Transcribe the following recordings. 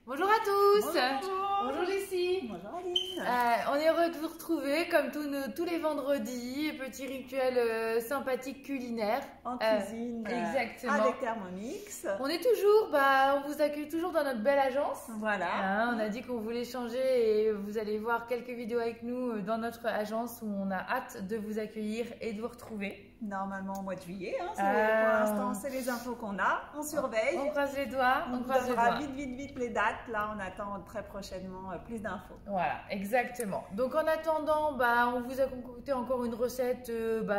Bonjour à tous. Bonjour. Bonjour Jessie. Bonjour Aline. On est heureux de vous retrouver comme tous les vendredis. Petit rituel sympathique culinaire. En cuisine. Exactement. Avec Thermomix. On est toujours, on vous accueille toujours dans notre belle agence. Voilà. On a dit qu'on voulait changer et vous allez voir quelques vidéos avec nous dans notre agence où on a hâte de vous accueillir et de vous retrouver. Normalement au mois de juillet. Pour l'instant, c'est les infos qu'on a. On surveille. On croise les doigts. On croise les donnera doigts. vite les dates. Là, on attend très prochainement plus d'infos. Voilà, exactement. Donc en attendant, on vous a concocté encore une recette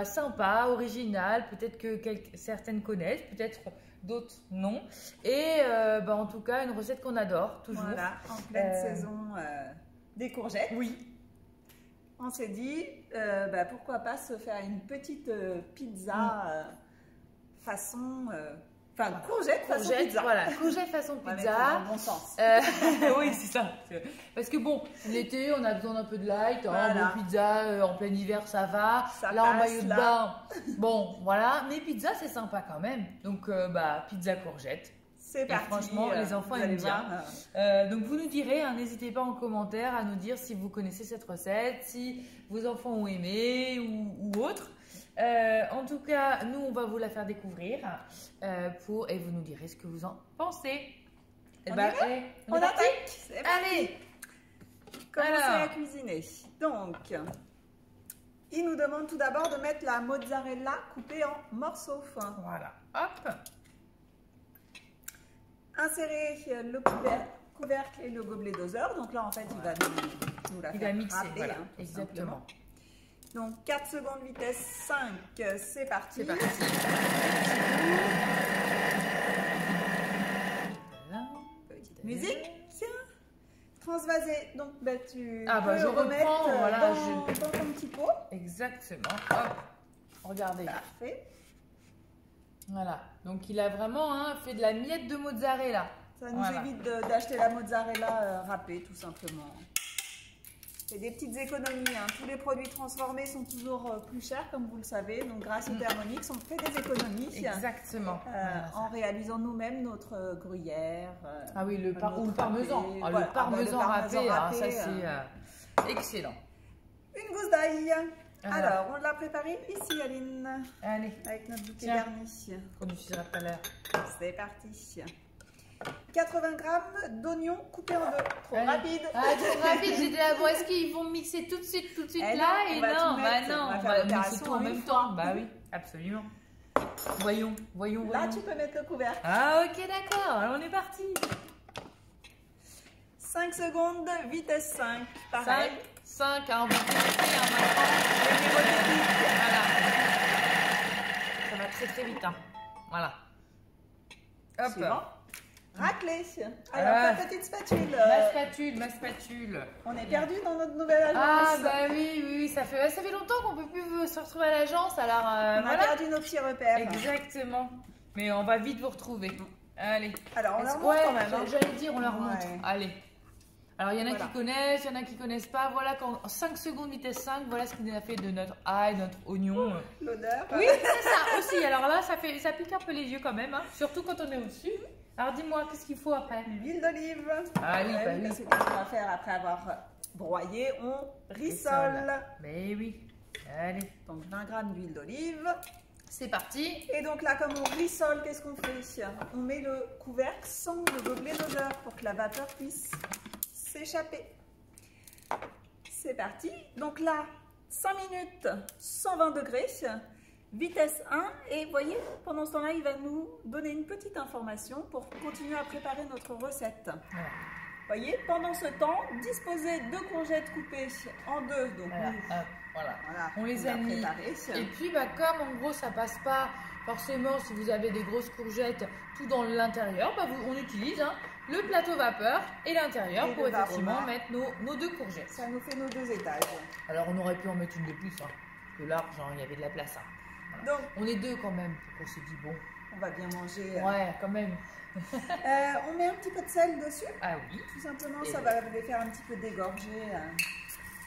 sympa, originale. Peut-être que certaines connaissent, peut-être d'autres non. Et en tout cas, une recette qu'on adore toujours. Voilà, en pleine saison des courgettes. Oui. On s'est dit, pourquoi pas se faire une petite pizza façon... courgette façon pizza. Voilà, courgette façon pizza. Dans le bon sens. Oui, c'est ça. Parce que bon, l'été, on a besoin d'un peu de light. Voilà. Pizza, en plein hiver, ça va. Ça là, en passe, maillot de bain, bon, voilà. Mais pizza, c'est sympa quand même. Donc, pizza courgette. C'est parti. Franchement, les enfants aiment bien. Donc, vous nous direz, n'hésitez pas en commentaire à nous dire si vous connaissez cette recette, si vos enfants ont aimé ou autre. En tout cas, nous, on va vous la faire découvrir et vous nous direz ce que vous en pensez. On attaque. C'est parti. Allez. Commencez à cuisiner. Donc, il nous demande tout d'abord de mettre la mozzarella coupée en morceaux fins. Voilà. Hop. Insérer le couvercle et le gobelet doseur. Donc là, en fait, il va nous la faire mixer. râper, Voilà. Exactement. Donc 4 secondes vitesse 5, c'est parti. C'est parti. Petite musique. Transvaser. Donc tu je peux remettre reprends, voilà, dans ton petit pot. Exactement. Hop. Regardez. Parfait. Voilà. Donc il a vraiment fait de la miette de mozzarella. Ça nous évite d'acheter la mozzarella râpée, tout simplement. C'est des petites économies. Tous les produits transformés sont toujours plus chers, comme vous le savez. Donc, grâce au Thermomix, on fait des économies. Exactement. En réalisant nous-mêmes notre gruyère. Oui, le parmesan. Le parmesan râpé, ça c'est excellent. Une gousse d'ail. Alors, on l'a préparé ici, Aline. Allez. Avec notre bouquet garni. Qu'on utilisera tout à l'heure. C'est parti. 80 g d'oignons coupés en deux. Trop rapide. Trop rapide. J'étais là, est-ce qu'ils vont mixer tout de suite là? Et non, on va mixer tout en même temps. Oui, absolument. Voyons. Là, tu peux mettre le couvercle. Ok, d'accord. Alors, on est parti. 5 secondes, vitesse 5. Pareil. 5, on va commencer maintenant. Voilà. Ça va très vite. Voilà. Hop. Suivant. Racler. Alors, ta petite spatule. Ma spatule. On est perdu dans notre nouvelle agence. Oui, ça fait longtemps qu'on peut plus se retrouver à l'agence. Alors, on a perdu nos petits repères. Exactement. Mais on va vite vous retrouver. Allez. Alors, on leur montre quand même. J'allais dire, on leur montre. Allez. Alors, il y en a qui connaissent, il y en a qui connaissent pas. Voilà, en 5 secondes, vitesse 5, voilà ce qu'il a fait de notre ail, notre oignon. L'odeur. Oui, c'est ça aussi. Alors là, ça pique un peu les yeux quand même, surtout quand on est au-dessus. Alors, dis-moi, qu'est-ce qu'il faut après? L'huile d'olive. Oui. C'est ce qu'on va faire après avoir broyé. On rissole. Mais oui. Allez. Donc, 20 g d'huile d'olive. C'est parti. Et donc là, comme on rissole, qu'est-ce qu'on fait? On met le couvercle sans le gobelet d'odeur pour que la vapeur puisse s'échapper. C'est parti. Donc là, 5 minutes, 120 degrés, vitesse 1. Et vous voyez, pendant ce temps-là, il va nous donner une petite information pour continuer à préparer notre recette. Vous voyez, pendant ce temps, disposez 2 courgettes coupées en deux. Donc voilà. On les a mis. Et puis, comme en gros, ça passe pas forcément si vous avez des grosses courgettes tout dans l'intérieur, on utilise le plateau vapeur et l'intérieur pour effectivement mettre nos 2 courgettes. Ça nous fait nos 2 étages. Alors, on aurait pu en mettre une de plus, que large, il y avait de la place. Voilà. Donc, on est 2 quand même. On s'est dit, bon. On va bien manger. Ouais, quand même. On met un petit peu de sel dessus. Oui. Tout simplement, ça va les faire un petit peu dégorger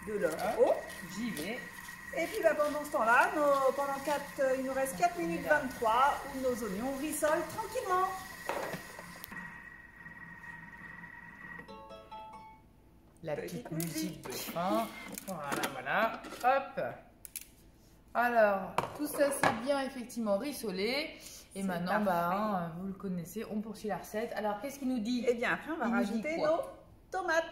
de leur eau. J'y vais. Et puis pendant ce temps-là, il nous reste 4 minutes 23 où nos oignons rissolent tranquillement. la petite musique de fin. Voilà, voilà. Hop. Alors, tout ça c'est bien effectivement rissolé. Et maintenant, bah, vous le connaissez, on poursuit la recette. Alors, qu'est-ce qu'il nous dit? Eh bien, après, on va rajouter nos tomates.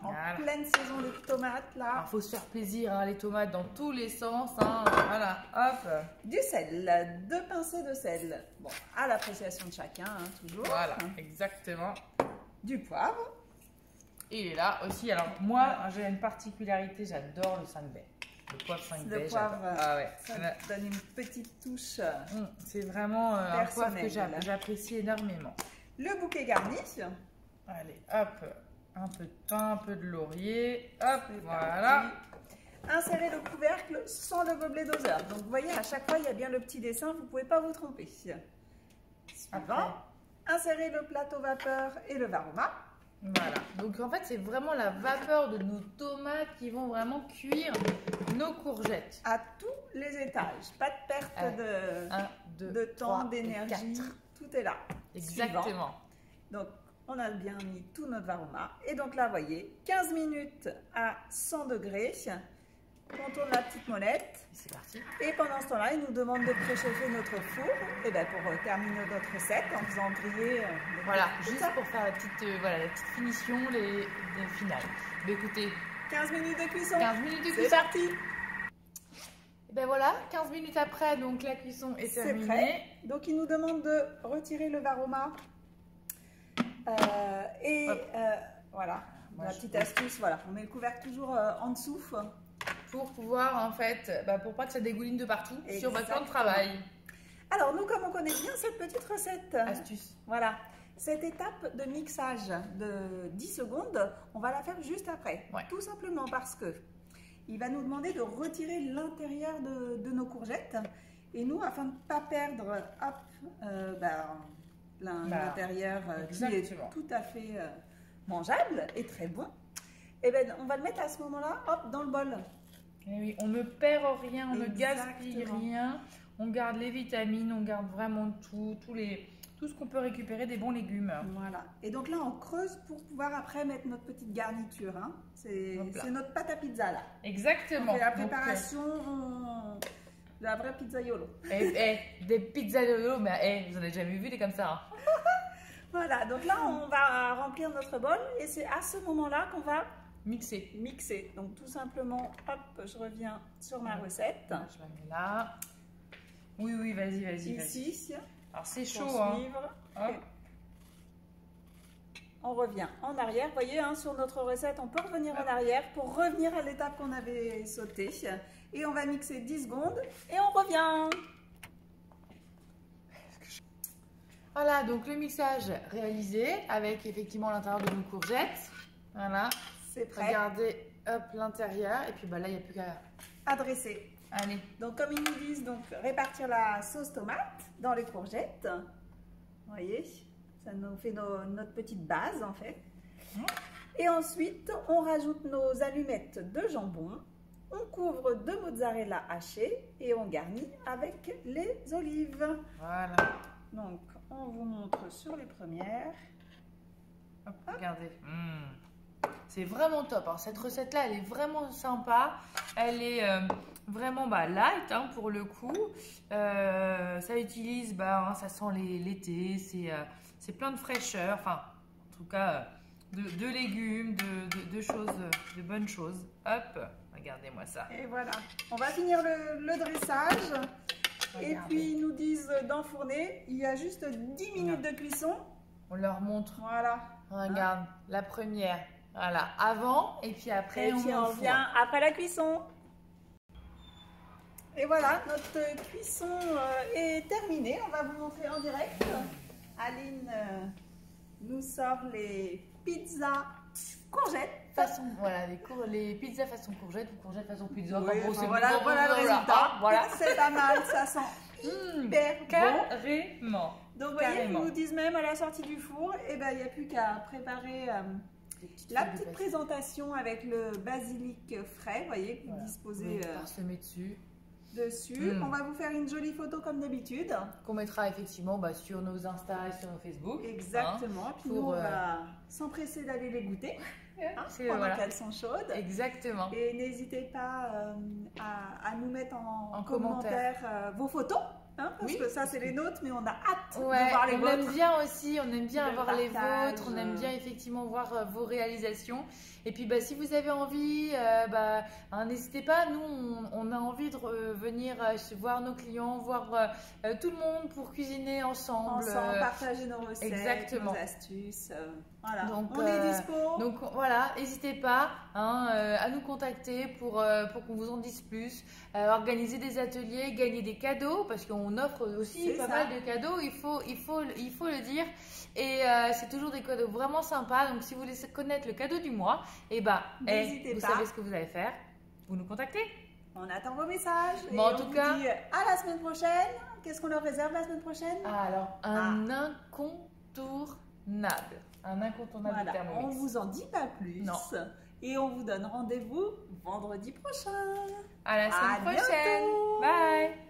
En pleine saison de tomates, là. Il faut se faire plaisir, hein, les tomates dans tous les sens. Hein. Voilà, hop. Du sel, 2 pincées de sel. Bon, à l'appréciation de chacun, hein, toujours. Voilà, exactement. Du poivre. Et il est là aussi. Alors, moi, j'ai une particularité, j'adore le 5 baies. Le poivre 5 baies. Le poivre, ah ouais. ça donne une petite touche. C'est vraiment un poivre que j'apprécie énormément. Le bouquet garni. Allez, hop. Un peu de pain, un peu de laurier. Hop, voilà. Insérez le couvercle sans le gobelet doseur. Donc, vous voyez, à chaque fois, il y a bien le petit dessin. Vous ne pouvez pas vous tromper. Suivant. Insérez le plateau vapeur et le varoma. Voilà. Donc, en fait, c'est vraiment la vapeur de nos tomates qui vont vraiment cuire nos courgettes. À tous les étages. Pas de perte de temps, d'énergie. Tout est là. Exactement. Suivant. Donc, on a bien mis tout notre varoma. Et donc là, vous voyez, 15 minutes à 100 degrés. On tourne la petite molette. C'est parti. Et pendant ce temps-là, il nous demande de préchauffer notre four. Et bien pour terminer notre recette, en faisant griller. Voilà, juste pour faire la petite finition, les finales. Mais écoutez, 15 minutes de cuisson. 15 minutes de cuisson. C'est parti. Et ben voilà, 15 minutes après, donc la cuisson est terminée. C'est prêt. Donc il nous demande de retirer le varoma. Voilà, la petite astuce, voilà, on met le couvercle toujours en dessous. Pour pouvoir, en fait, pour pas que ça dégouline de partout sur votre plan de travail. Alors nous, comme on connaît bien cette petite recette, astuce. Voilà, cette étape de mixage de 10 secondes, on va la faire juste après. Ouais. Tout simplement parce que il va nous demander de retirer l'intérieur de nos courgettes. Et nous, afin de ne pas perdre, l'intérieur qui est tout à fait mangeable et très bon, et ben on va le mettre à ce moment-là, hop, dans le bol. Et oui, on ne perd rien, on ne gaspille rien, on garde les vitamines, on garde vraiment tout ce qu'on peut récupérer des bons légumes. Voilà. Et donc là, on creuse pour pouvoir après mettre notre petite garniture. Hein. C'est notre pâte à pizza là. Exactement. On fait la préparation de la vraie pizzaiolo. Des pizzaiolo, mais vous en avez jamais vu des comme ça. Hein. Voilà, donc là, on va remplir notre bol et c'est à ce moment-là qu'on va mixer. Donc tout simplement, hop, je reviens sur ma recette. Je la mets là. Oui, vas-y. Ici. Alors c'est chaud, hein. On revient en arrière. Vous voyez, hein, sur notre recette, on peut revenir en arrière pour revenir à l'étape qu'on avait sautée. Et on va mixer 10 secondes et on revient. Voilà, donc le mixage réalisé avec effectivement l'intérieur de nos courgettes. Voilà. C'est prêt. Regardez, hop, l'intérieur. Et puis là, il n'y a plus qu'à adresser. Allez. Donc, comme ils nous disent, donc, répartir la sauce tomate dans les courgettes. Vous voyez, ça nous fait notre petite base, en fait. Et ensuite, on rajoute nos allumettes de jambon. On couvre de mozzarella haché et on garnit avec les olives. Voilà. Donc, on vous montre sur les premières. Hop, regardez. C'est vraiment top. Alors, cette recette-là, elle est vraiment sympa. Elle est vraiment light hein, pour le coup. Ça utilise, ça sent l'été. C'est plein de fraîcheur. Enfin, en tout cas, de légumes, de choses, de bonnes choses. Hop, regardez-moi ça. Et voilà. On va finir le dressage. Regardez. Et puis, ils nous disent d'enfourner. Il y a juste 10 minutes de cuisson. On leur montre. Voilà. Regarde, la première. Voilà, avant et puis après, on revient après la cuisson. Et voilà, notre cuisson est terminée. On va vous montrer en direct. Aline nous sort les pizzas courgettes. Les pizzas façon courgette ou courgette façon pizza. Oui, voilà le résultat. Voilà. C'est pas mal, ça sent hyper bon. Carrément. Donc, vous voyez, ils nous disent même à la sortie du four, il n'y a plus qu'à préparer la petite présentation avec le basilic frais, vous voyez, que vous disposez. Parsemé dessus. dessus. On va vous faire une jolie photo comme d'habitude. Qu'on mettra effectivement sur nos Insta et sur nos Facebook. Exactement. Puis nous, on va s'empresser d'aller les goûter. Pendant qu'elles sont chaudes. Exactement. Et n'hésitez pas à nous mettre en commentaire vos photos. Parce que ça c'est les nôtres, mais on a hâte de voir les vôtres. On aime bien aussi, on aime bien avoir les vôtres, on aime bien effectivement voir vos réalisations. Et puis si vous avez envie, n'hésitez pas, nous on a envie de venir voir nos clients, voir tout le monde pour cuisiner ensemble. Partager nos recettes, nos astuces. Voilà, donc, on est dispo. Donc voilà, n'hésitez pas à nous contacter pour qu'on vous en dise plus, organiser des ateliers, gagner des cadeaux, parce qu'on offre aussi pas mal de cadeaux, il faut le dire. Et c'est toujours des cadeaux vraiment sympas. Donc si vous voulez connaître le cadeau du mois, vous savez ce que vous allez faire, vous nous contactez. On attend vos messages. En tout cas, dit à la semaine prochaine. Qu'est-ce qu'on leur réserve la semaine prochaine? Alors, un incontournable. Un incontournable Thermomix. On vous en dit pas plus. Non. Et on vous donne rendez-vous vendredi prochain. À la semaine prochaine. Bye.